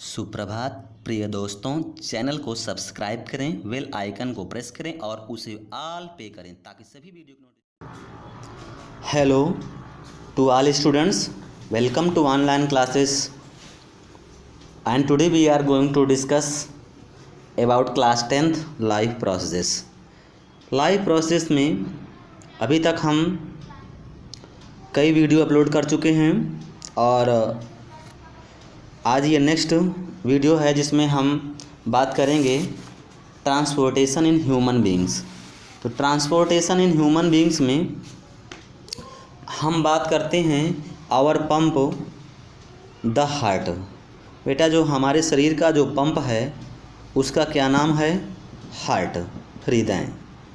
सुप्रभात प्रिय दोस्तों, चैनल को सब्सक्राइब करें, बेल आइकन को प्रेस करें और उसे ऑल पे करें ताकि सभी वीडियो की notification. Hello to all students, welcome to online classes and today we are going to discuss about class 10th life process. Life process में अभी तक हम कई वीडियो अपलोड कर चुके हैं और आज ये नेक्स्ट वीडियो है जिसमें हम बात करेंगे ट्रांसपोर्टेशन इन ह्यूमन बीइंग्स। तो ट्रांसपोर्टेशन इन ह्यूमन बीइंग्स में हम बात करते हैं आवर पंप द हार्ट। बेटा, जो हमारे शरीर का जो पंप है उसका क्या नाम है? हार्ट, हृदय,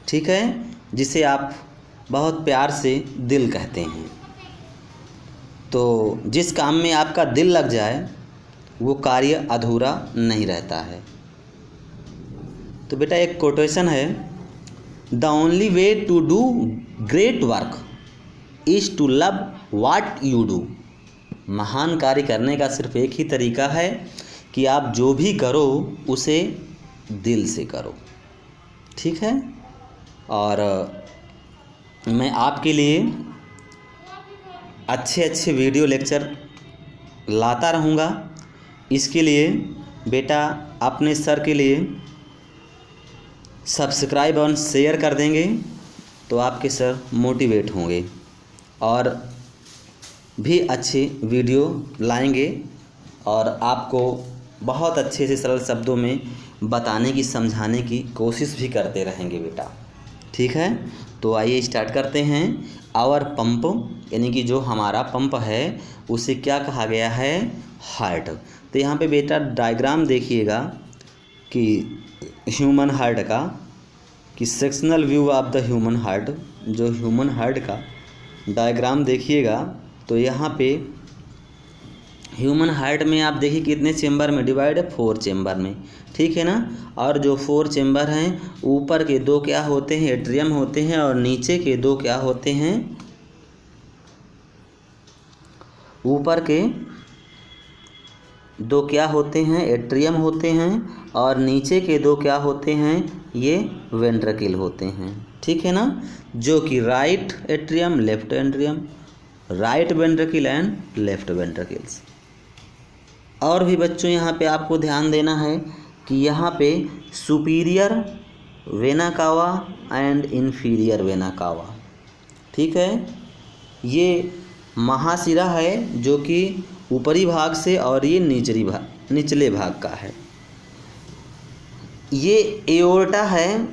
ठीक है, जिसे आप बहुत प्यार से दिल कहते हैं। तो जिस काम में आपका दिल लग जाए वो कार्य अधूरा नहीं रहता है। तो बेटा एक कोटेशन है, the only way to do great work is to love what you do. महान कार्य करने का सिर्फ एक ही तरीका है कि आप जो भी करो उसे दिल से करो, ठीक है। और मैं आपके लिए अच्छे अच्छे वीडियो लेक्चर लाता रहूँगा। इसके लिए बेटा अपने सर के लिए सब्सक्राइब और शेयर कर देंगे तो आपके सर मोटिवेट होंगे और भी अच्छे वीडियो लाएंगे और आपको बहुत अच्छे से सरल शब्दों में बताने की, समझाने की कोशिश भी करते रहेंगे बेटा, ठीक है। तो आइए स्टार्ट करते हैं। आवर पंप यानी कि जो हमारा पंप है उसे क्या कहा गया है? हार्ट। तो यहाँ पे बेटा डायग्राम देखिएगा कि ह्यूमन हार्ट का, कि sectional view of the human heart, जो ह्यूमन हार्ट का डायग्राम देखिएगा तो यहाँ पे ह्यूमन हार्ट में आप देखिए कितने चेम्बर में डिवाइड है? 4 चेम्बर में, ठीक है ना। और जो 4 चेम्बर हैं, ऊपर के 2 क्या होते हैं? एट्रियम होते हैं, और नीचे के 2 क्या होते हैं? ऊपर के 2 क्या होते हैं? एट्रियम होते हैं, और नीचे के 2 क्या होते हैं? ये वेंट्रिकल होते हैं, ठीक है ना। जो कि right atrium, left atrium, right ventricle and left ventricles. और भी बच्चों यहाँ पे आपको ध्यान देना है कि यहाँ पे superior vena cava and inferior vena cava, ठीक है। ये महाशिरा है जो कि ऊपरी भाग से, और ये निचले भाग का है। ये एओर्टा है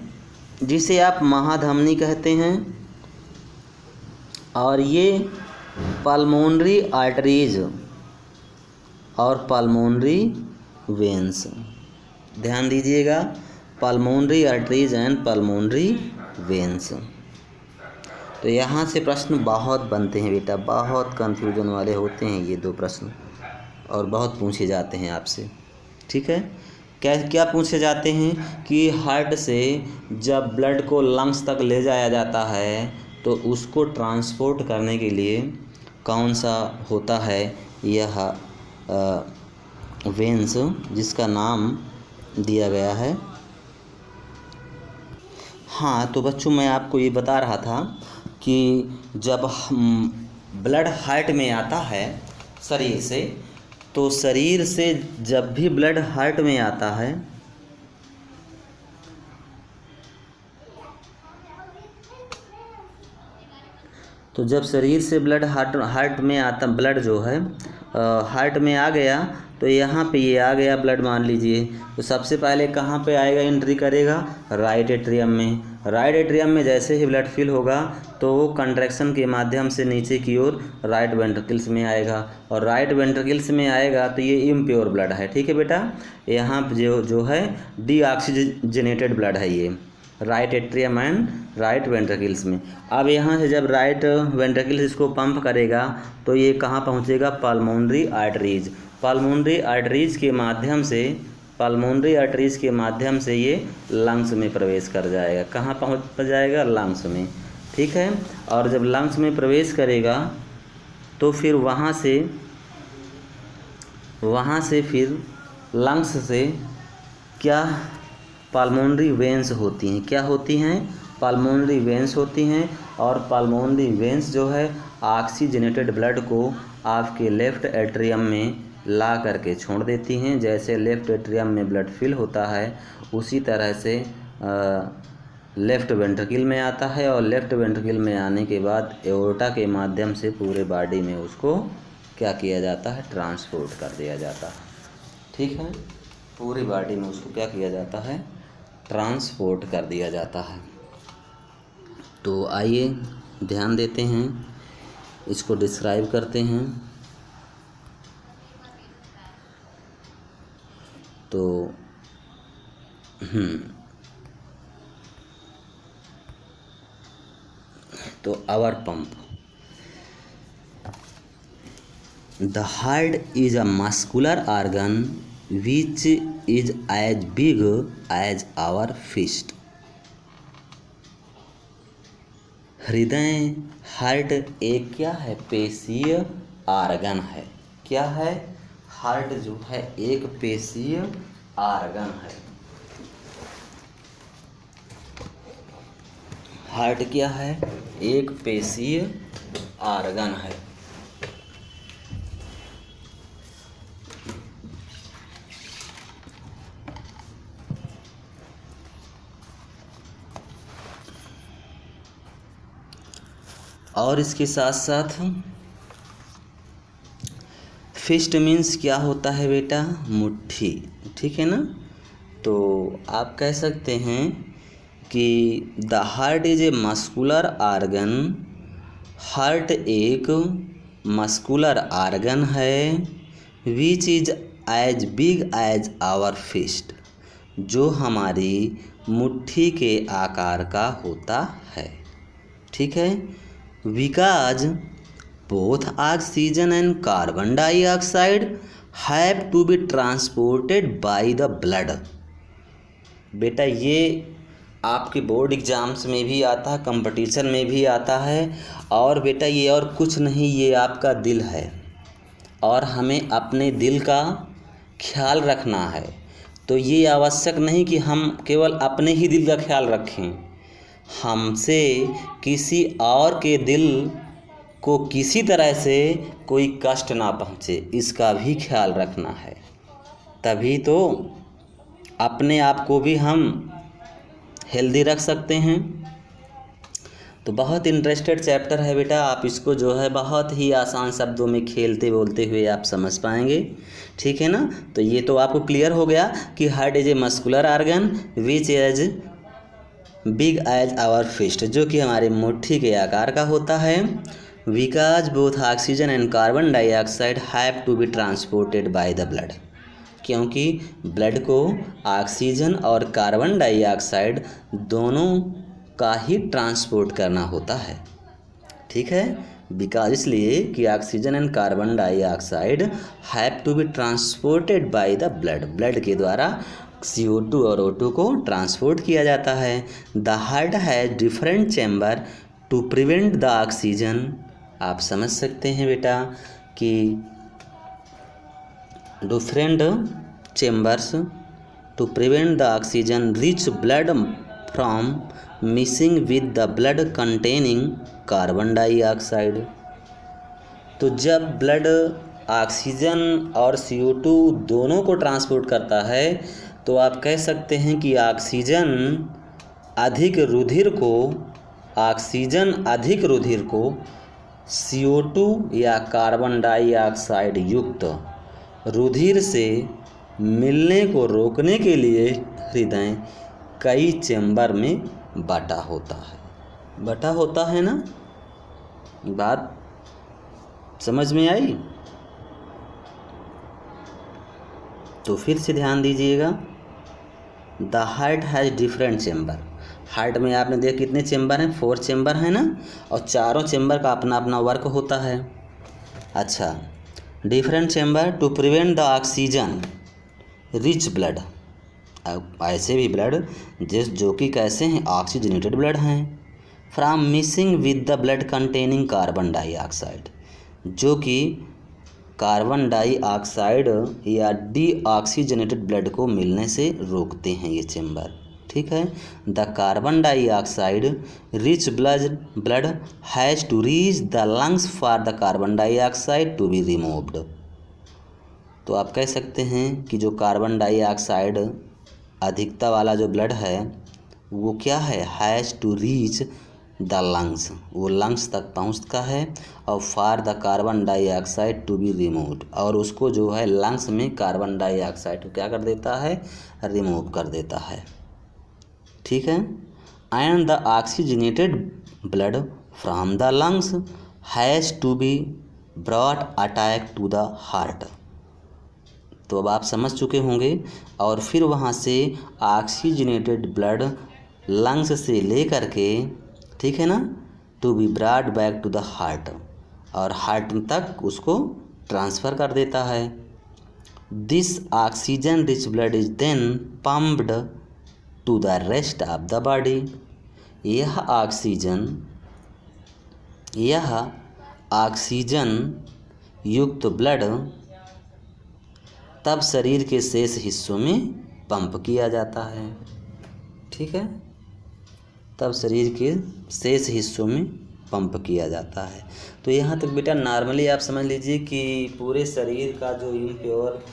जिसे आप महाधमनी कहते हैं, और ये पल्मोनरी आर्टरीज और पल्मोनरी वेन्स। ध्यान दीजिएगा, pulmonary arteries and pulmonary veins. तो यहाँ से प्रश्न बहुत बनते हैं बेटा, बहुत कंफ्यूजन वाले होते हैं ये 2 प्रश्न, और बहुत पूछे जाते हैं आपसे, ठीक है। क्या पूछे जाते हैं कि हार्ट से जब ब्लड को लंग्स तक ले जाया जाता है तो उसको ट्रांसपोर्ट करने के लिए कौन सा होता है? यह वेन्स, जिसका नाम दिया गया है। हाँ, तो बच्चों मैं आपको ये बता रहा था कि जब ब्लड हार्ट में आता है शरीर से, तो शरीर से जब भी ब्लड हार्ट में आता है तो जब शरीर से ब्लड हार्ट में आता, ब्लड जो है हार्ट में आ गया, तो यहाँ पे ये आ गया ब्लड मान लीजिए, तो सबसे पहले कहाँ पे आएगा? एंट्री करेगा राइट एट्रियम में। राइट एट्रियम में जैसे ही ब्लड फिल होगा तो वो कंट्रैक्शन के माध्यम से नीचे की ओर राइट वेंट्रिकल्स में आएगा, और राइट वेंट्रिकल्स में आएगा तो ये इम्प्योर ब्लड है, ठीक है बेटा। यहाँ जो है डीऑक्सीजनेटेड ब्लड है ये right atrium and right ventricles में। अब यहाँ से जब राइट वेंट्रिकल्स इसको पंप करेगा तो ये कहाँ पहुँचेगा? Pulmonary arteries. पल्मोनरी आर्टरीज के माध्यम से ये लंग्स में प्रवेश कर जाएगा। कहाँ पहुँच जाएगा? लंग्स में, ठीक है। और जब लंग्स में प्रवेश करेगा तो फिर वहाँ से फिर लंग्स से क्या पल्मोनरी वेंस होती हैं, क्या होती हैं, पल्मोनरी वेंस होती हैं। और पल्मोनरी वेंस जो है ऑक्सीजनेटेड ब्लड को आपके लेफ़्ट एट्रियम में ला करके छोड़ देती हैं। जैसे लेफ़्ट एट्रियम में ब्लड फिल होता है उसी तरह से लेफ़्ट वेंट्रिकल में आता है, और लेफ़्ट वेंट्रिकल में आने के बाद एओर्टा के माध्यम से पूरे बॉडी में उसको क्या किया जाता है, ट्रांसपोर्ट कर दिया जाता है। ठीक है, पूरी बॉडी में उसको क्या किया जाता है, ट्रांसपोर्ट कर दिया जाता है। तो आइए ध्यान देते हैं, इसको डिस्क्राइब करते हैं। तो our pump, the heart is a muscular organ which is as big as our fist. हृदय, हार्ट एक क्या है, पेशीय ऑर्गन है। क्या है, हार्ट जो है एक पेशीय ऑर्गन है। हार्ट क्या है, एक पेशीय ऑर्गन है। और इसके साथ साथ फिस्ट मीन्स क्या होता है बेटा, मुट्ठी। ठीक है ना। तो आप कह सकते हैं कि the heart is a muscular organ, heart एक मस्कुलर ऑर्गन है, which is as big as our fist, जो हमारी मुट्ठी के आकार का होता है। ठीक है। Because both oxygen and carbon dioxide have to be transported by the blood। बेटा ये आपके बोर्ड एग्ज़ाम्स में भी आता है, कंपटीशन में भी आता है। और बेटा ये और कुछ नहीं, ये आपका दिल है और हमें अपने दिल का ख्याल रखना है। तो ये आवश्यक नहीं कि हम केवल अपने ही दिल का ख्याल रखें, हमसे किसी और के दिल को किसी तरह से कोई कष्ट ना पहुँचे, इसका भी ख्याल रखना है। तभी तो अपने आप को भी हम हेल्दी रख सकते हैं। तो बहुत इंटरेस्टेड चैप्टर है बेटा, आप इसको जो है बहुत ही आसान शब्दों में खेलते बोलते हुए आप समझ पाएंगे। ठीक है ना। तो ये तो आपको क्लियर हो गया कि heart is a muscular organ which is big as our fist, जो कि हमारे मुट्ठी के आकार का होता है। Because both oxygen and carbon dioxide have to be transported by the blood, क्योंकि ब्लड को ऑक्सीजन और कार्बन डाइऑक्साइड दोनों का ही ट्रांसपोर्ट करना होता है। ठीक है। बिकॉज इसलिए कि oxygen and carbon dioxide have to be transported by the blood, blood के द्वारा CO2 और O2 को ट्रांसपोर्ट किया जाता है। The heart has different chamber to prevent the oxygen. आप समझ सकते हैं बेटा कि different chambers to prevent the oxygen rich blood from mixing with the blood containing carbon dioxide. तो जब ब्लड ऑक्सीजन और CO2 दोनों को ट्रांसपोर्ट करता है तो आप कह सकते हैं कि ऑक्सीजन अधिक रुधिर को CO2 या कार्बन डाइऑक्साइड युक्त रुधिर से मिलने को रोकने के लिए हृदय कई चैम्बर में बटा होता है ना। बात समझ में आई? तो फिर से ध्यान दीजिएगा। The heart has different chamber. Heart में आपने देखा कितने चैम्बर हैं, 4 चैम्बर हैं ना, और चारों चैम्बर का अपना अपना वर्क होता है। अच्छा, different chamber to prevent the oxygen rich blood, ऐसे भी ब्लड जो कि कैसे हैं, ऑक्सीजनेटेड ब्लड हैं, from mixing with the blood containing carbon dioxide, जो कि कार्बन डाइऑक्साइड या डीऑक्सीजनेटेड ब्लड को मिलने से रोकते हैं ये चेम्बर। ठीक है। The carbon dioxide rich blood has to reach the lungs for the carbon dioxide to be removed. तो आप कह सकते हैं कि जो कार्बन डाइऑक्साइड अधिकता वाला जो ब्लड है वो क्या है, has to reach the lungs, वो लंग्स तक पहुँचता है, और for the carbon dioxide to be removed, और उसको जो है लंग्स में कार्बन डाइऑक्साइड को क्या कर देता है, रिमूव कर देता है। ठीक है। And the oxygenated blood from the lungs has to be brought attack to the heart. तो अब आप समझ चुके होंगे। और फिर वहाँ से ऑक्सीजनेटेड ब्लड लंग्स से ले करके, ठीक है ना, to be brought back to the heart, और हार्ट तक उसको ट्रांसफ़र कर देता है। This oxygen rich blood is then pumped to the rest of the body. यह ऑक्सीजन युक्त ब्लड तब शरीर के शेष हिस्सों में पंप किया जाता है। ठीक है। तब शरीर के शेष हिस्सों में पंप किया जाता है। तो यहाँ तक बेटा नॉर्मली आप समझ लीजिए कि पूरे शरीर का जो इम्प्योर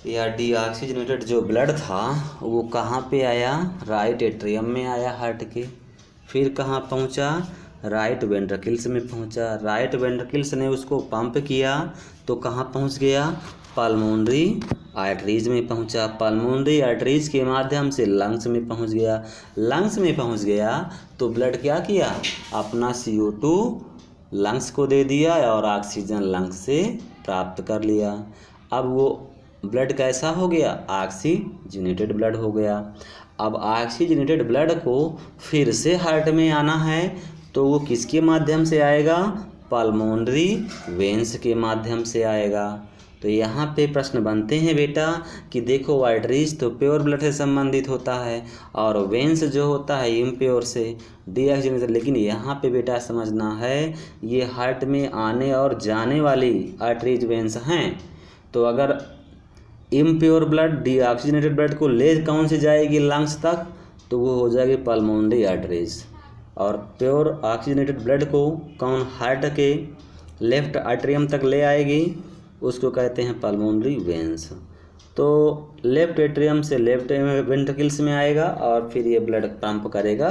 या डीऑक्सीजनेटेड जो ब्लड था वो कहाँ पे आया, राइट एट्रियम में आया हार्ट के। फिर कहाँ पहुँचा, राइट वेंट्रिकल्स में पहुँचा। राइट वेंट्रिकल्स ने उसको पंप किया तो कहाँ पहुँच गया, पल्मोनरी आर्टरीज में पहुंचा। पल्मोनरी आर्टरीज के माध्यम से लंग्स में पहुंच गया। लंग्स में पहुंच गया तो ब्लड क्या किया, अपना CO2 लंग्स को दे दिया और ऑक्सीजन लंग्स से प्राप्त कर लिया। अब वो ब्लड कैसा हो गया, ऑक्सीजनेटेड ब्लड हो गया। अब ऑक्सीजनेटेड ब्लड को फिर से हार्ट में आना है तो वो किसके माध्यम से आएगा, पल्मोनरी वेंस के माध्यम से आएगा। तो यहाँ पे प्रश्न बनते हैं बेटा कि देखो आर्टरीज तो प्योर ब्लड से संबंधित होता है और वेंस जो होता है इम्प्योर से, डीऑक्सीजनेटेड। लेकिन यहाँ पे बेटा समझना है ये हार्ट में आने और जाने वाली आर्टरीज वेंस हैं। तो अगर इम्प्योर ब्लड डीऑक्सीजनेटेड ब्लड को ले कौन से जाएगी, लंग्स तक, तो वो हो जाएगी पल्मोनरी आर्टरीज। और प्योर ऑक्सीजनेटेड ब्लड को कौन हार्ट के लेफ्ट आर्टरियम तक ले आएगी, उसको कहते हैं पल्मोनरी वेंस। तो लेफ्ट एट्रियम से लेफ्ट वेंट्रिकल्स में आएगा और फिर ये ब्लड पंप करेगा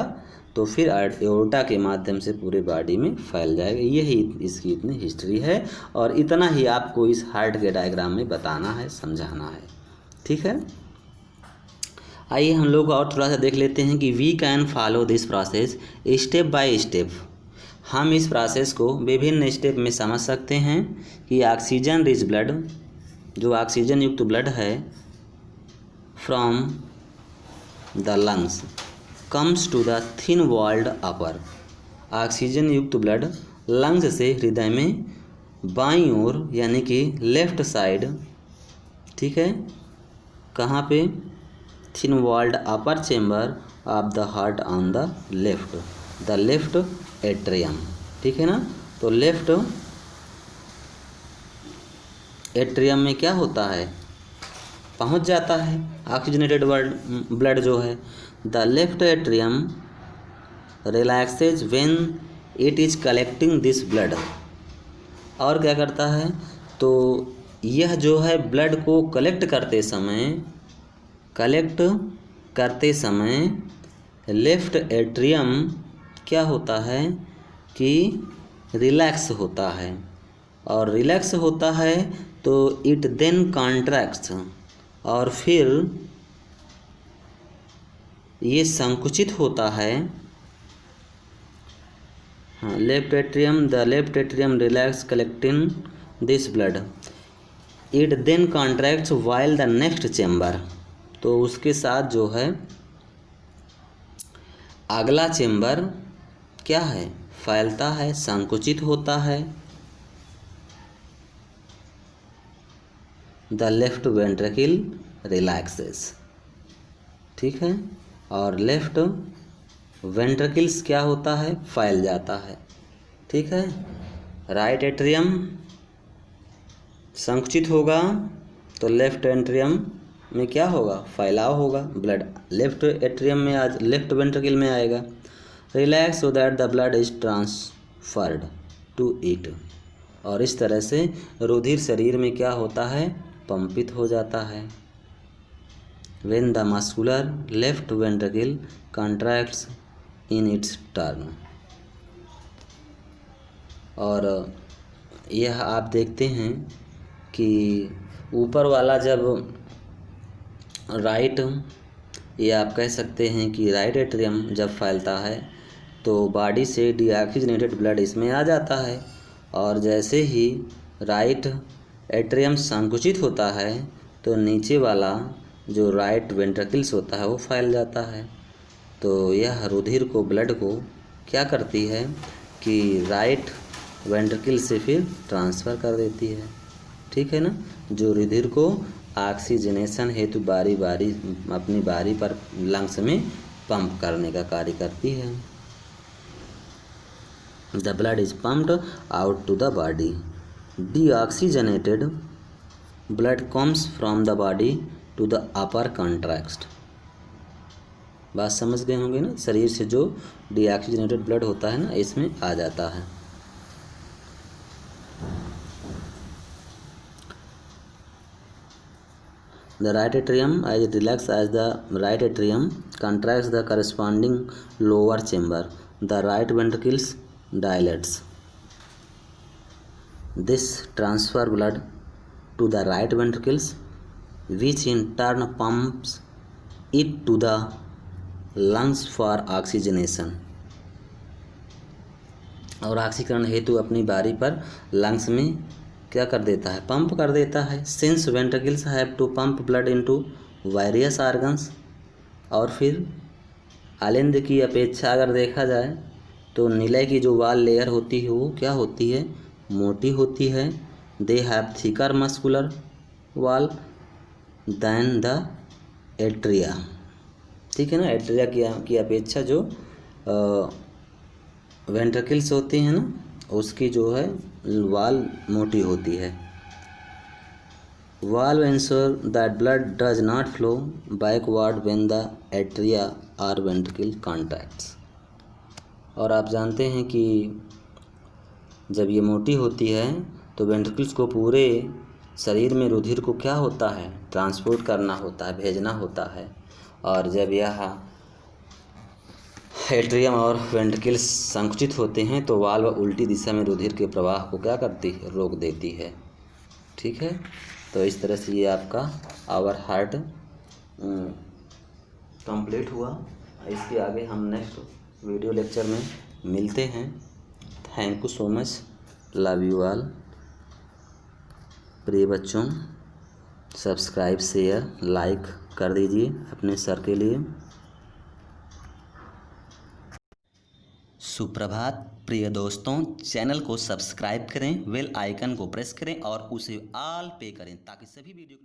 तो फिर एओर्टा के माध्यम से पूरे बॉडी में फैल जाएगा। यही इसकी इतनी हिस्ट्री है और इतना ही आपको इस हार्ट के डायग्राम में बताना है, समझाना है। ठीक है। आइए हम लोग और थोड़ा सा देख लेते हैं कि we can follow this process step by step. हम इस प्रोसेस को विभिन्न स्टेप में समझ सकते हैं कि ऑक्सीजन रिच ब्लड, जो ऑक्सीजन युक्त ब्लड है, from the lungs comes to the thin walled upper. Oxygen युक्त ब्लड लंग्स से हृदय में बाईं ओर यानी कि लेफ्ट साइड, ठीक है, कहाँ पे, thin walled upper chamber of the heart on the left atrium. ठीक है ना। तो लेफ्ट एट्रियम में क्या होता है, पहुंच जाता है ऑक्सीजनेटेड ब्लड जो है। The left atrium relaxes when it is collecting this blood. और क्या करता है, तो यह जो है ब्लड को कलेक्ट करते समय लेफ्ट एट्रियम क्या होता है कि रिलैक्स होता है, और रिलैक्स होता है तो इट देन कॉन्ट्रैक्ट्स, और फिर ये संकुचित होता है। हाँ, the left atrium relax collecting this blood, it then contracts while the next chamber. तो उसके साथ जो है अगला चेम्बर क्या है, फैलता है, संकुचित होता है। द लेफ्ट वेंट्रिकल रिलैक्सेस, ठीक है, और लेफ्ट वेंट्रिकल्स क्या होता है, फैल जाता है। ठीक है। राइट एट्रियम संकुचित होगा तो लेफ्ट एट्रियम में क्या होगा, फैलाव होगा, ब्लड लेफ्ट एट्रियम में आज लेफ्ट वेंट्रिकल में आएगा। Relax so that the blood is transferred to it, और इस तरह से रुधिर शरीर में क्या होता है, पंपित हो जाता है। When the muscular left ventricle contracts in its turn, और यह आप देखते हैं कि ऊपर वाला जब राइट, या आप कह सकते हैं कि राइट एट्रियम जब फैलता है तो बॉडी से डीऑक्सीजनेटेड ब्लड इसमें आ जाता है, और जैसे ही राइट एट्रियम संकुचित होता है तो नीचे वाला जो राइट वेंट्रिकल्स होता है वो फैल जाता है। तो यह रुधिर को, ब्लड को क्या करती है कि राइट वेंट्रिकल से फिर ट्रांसफ़र कर देती है, ठीक है ना, जो रुधिर को ऑक्सीजनेशन हेतु बारी बारी अपनी बारी पर लंग्स में पंप करने का कार्य करती है। The blood is pumped out to the body. Deoxygenated blood comes from the body to the upper contract. बात समझ गए होंगे ना, शरीर से जो डीऑक्सीजनेटेड ब्लड होता है ना, इसमें आ जाता है। The right atrium, as it relaxes as the right atrium contracts the corresponding lower chamber, the right ventricles dilates. This transfer blood to the right ventricles, which in turn pumps it to the lungs for oxygenation, और ऑक्सीकरण हेतु अपनी बारी पर lungs में क्या कर देता है, पंप कर देता है। Since ventricles have to pump blood into various organs, और फिर आलिंद की अपेक्षा अगर देखा जाए तो नीले की जो वाल लेयर होती है वो क्या होती है, मोटी होती है। दे हैव थिकर मस्कुलर वाल दैन द एट्रिया, ठीक है ना, एट्रिया की अपेक्षा जो वेंट्रिकल्स होती हैं ना, उसकी जो है वाल मोटी होती है। Valve ensure that blood does not flow backward when the atria are ventricle contacts, और आप जानते हैं कि जब ये मोटी होती है तो वेंट्रिकल्स को पूरे शरीर में रुधिर को क्या होता है, ट्रांसपोर्ट करना होता है, भेजना होता है, और जब यह एट्रियम और वेंट्रिकल्स संकुचित होते हैं तो वाल्व उल्टी दिशा में रुधिर के प्रवाह को क्या करती है, रोक देती है, ठीक है। तो इस तरह से ये आपका आवर हार्ट कंप्लीट हुआ। इसके आगे हम नेक्स्ट वीडियो लेक्चर में मिलते हैं। Thank you so much, love you all. प्रिय बच्चों, सब्सक्राइब, शेयर, लाइक कर दीजिए अपने सर के लिए। सुप्रभात प्रिय दोस्तों, चैनल को सब्सक्राइब करें, बेल आइकन को प्रेस करें और उसे ऑल पे करें ताकि सभी वीडियो